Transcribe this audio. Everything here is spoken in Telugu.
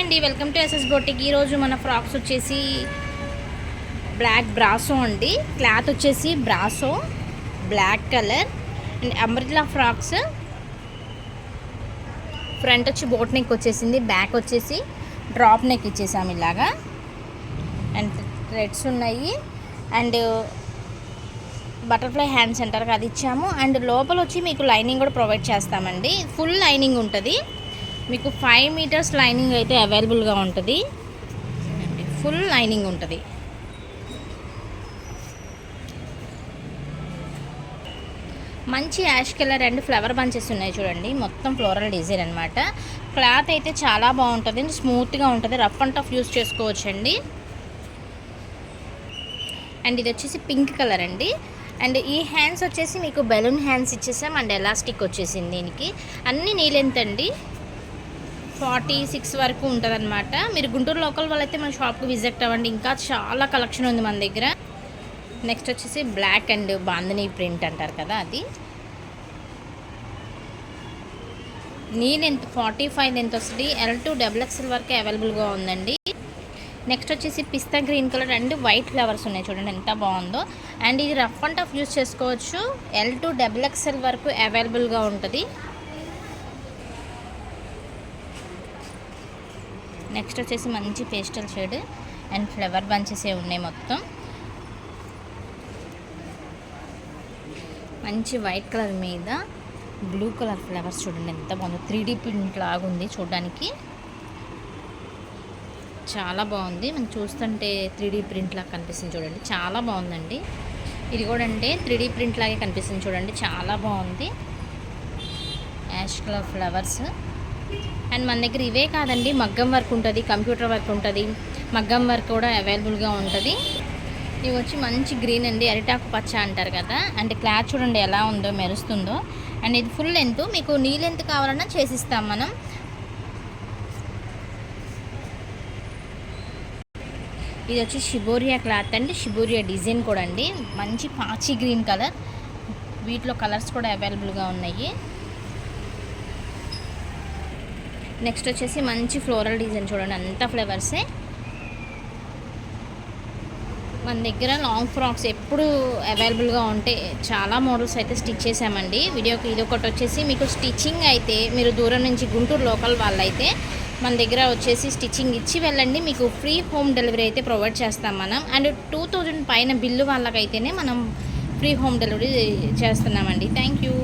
అండి, వెల్కమ్ టు ఎస్ఎస్ బొటిక్. ఈరోజు మన ఫ్రాక్స్ వచ్చేసి బ్లాక్ బ్రాసో అండి. క్లాత్ వచ్చేసి brasso black colour and umbrella frocks. Front వచ్చి బోట్ నెక్ వచ్చేసింది, బ్యాక్ వచ్చేసి డ్రాప్ నెక్ ఇచ్చేసాము ఇలాగా. అండ్ థ్రెడ్స్ ఉన్నాయి అండ్ బటర్ఫ్లై హ్యాండ్స్ అంటారు అది ఇచ్చాము. అండ్ లోపల వచ్చి మీకు లైనింగ్ కూడా ప్రొవైడ్ చేస్తామండి. ఫుల్ లైనింగ్ ఉంటుంది మీకు. 5 మీటర్స్ లైనింగ్ అయితే అవైలబుల్గా ఉంటుంది. ఫుల్ లైనింగ్ ఉంటుంది. మంచి ash colour and flower bunches ఉన్నాయి చూడండి. మొత్తం ఫ్లోరల్ డిజైన్ అనమాట. క్లాత్ అయితే చాలా బాగుంటుంది, స్మూత్గా ఉంటుంది. రఫ్ అండ్ టఫ్ యూస్ చేసుకోవచ్చండి. అండ్ ఇది వచ్చేసి పింక్ కలర్ అండి. అండ్ ఈ హ్యాండ్స్ వచ్చేసి మీకు బెలూన్ హ్యాండ్స్ ఇచ్చేసాం అండ్ ఎలాస్టిక్ వచ్చేసింది. దీనికి అన్ని నీ లెంత్ అండి, 46 వరకు ఉంటుంది అనమాట. మీరు గుంటూరు లోకల్ వాళ్ళైతే మన షాప్కి విజిట్ అవ్వండి, ఇంకా చాలా కలెక్షన్ ఉంది మన దగ్గర. నెక్స్ట్ వచ్చేసి బ్లాక్ అండ్ బాందని ప్రింట్ అంటారు కదా, అది నీ లెంత్ 45 లెంత్ వస్తుంది. L to XXL వరకు అవైలబుల్గా ఉందండి. నెక్స్ట్ వచ్చేసి పిస్తా green colour and white flowers ఉన్నాయి చూడండి, ఎంత బాగుందో. అండ్ ఇది రఫ్ అండ్ టఫ్ యూస్ చేసుకోవచ్చు. L to XXL వరకు అవైలబుల్గా ఉంటుంది. నెక్స్ట్ వచ్చేసి మంచి pastel shade and flower bunches ఉన్నాయి మొత్తం. మంచి వైట్ కలర్ మీద బ్లూ కలర్ ఫ్లవర్స్ చూడండి, ఎంత బాగుందో. 3D ప్రింట్ లాగా ఉంది చూడడానికి, చాలా బాగుంది. మనం చూస్తుంటే 3D ప్రింట్ లాగా కనిపిస్తుంది చూడండి, చాలా బాగుందండి. ఇది కూడా అంటే 3D ప్రింట్ లాగే కనిపిస్తుంది చూడండి, చాలా బాగుంది. Ash colour flowers. అండ్ మన దగ్గర ఇవే కాదండి, మగ్గం వర్క్ ఉంటుంది, కంప్యూటర్ వర్క్ ఉంటుంది, మగ్గం వర్క్ కూడా అవైలబుల్గా ఉంటుంది. ఇవి వచ్చి మంచి గ్రీన్ అండి, అరిటాకు పచ్చ అంటారు కదా. అండ్ క్లాత్ చూడండి ఎలా ఉందో, మెరుస్తుందో. అండ్ ఇది ఫుల్ లెంత్, మీకు నీ లెంత్ కావాలన్నా చేసిస్తాం మనం. ఇది వచ్చి షిబోరియా క్లాత్ అండి, షిబోరియా డిజైన్ కూడా అండి. మంచి పాచి గ్రీన్ కలర్, వీటిలో కలర్స్ కూడా అవైలబుల్గా ఉన్నాయి. నెక్స్ట్ వచ్చేసి మంచి ఫ్లోరల్ డిజైన్ చూడండి, అంతా ఫ్లవర్సే. మన దగ్గర లాంగ్ ఫ్రాక్స్ ఎప్పుడు అవైలబుల్గా ఉంటే చాలా మోడల్స్ అయితే స్టిచ్ చేసామండి. వీడియోకి ఇదొకటి వచ్చేసి మీకు స్టిచ్చింగ్ అయితే మీరు దూరం నుంచి గుంటూరు లోకల్ వాళ్ళైతే మన దగ్గర వచ్చేసి స్టిచ్చింగ్ ఇచ్చి వెళ్ళండి, మీకు ఫ్రీ హోమ్ డెలివరీ అయితే ప్రొవైడ్ చేస్తాం మనం. అండ్ 2000 పైన బిల్లు వాళ్ళకైతేనే మనం ఫ్రీ హోమ్ డెలివరీ చేస్తున్నామండి. Thank you.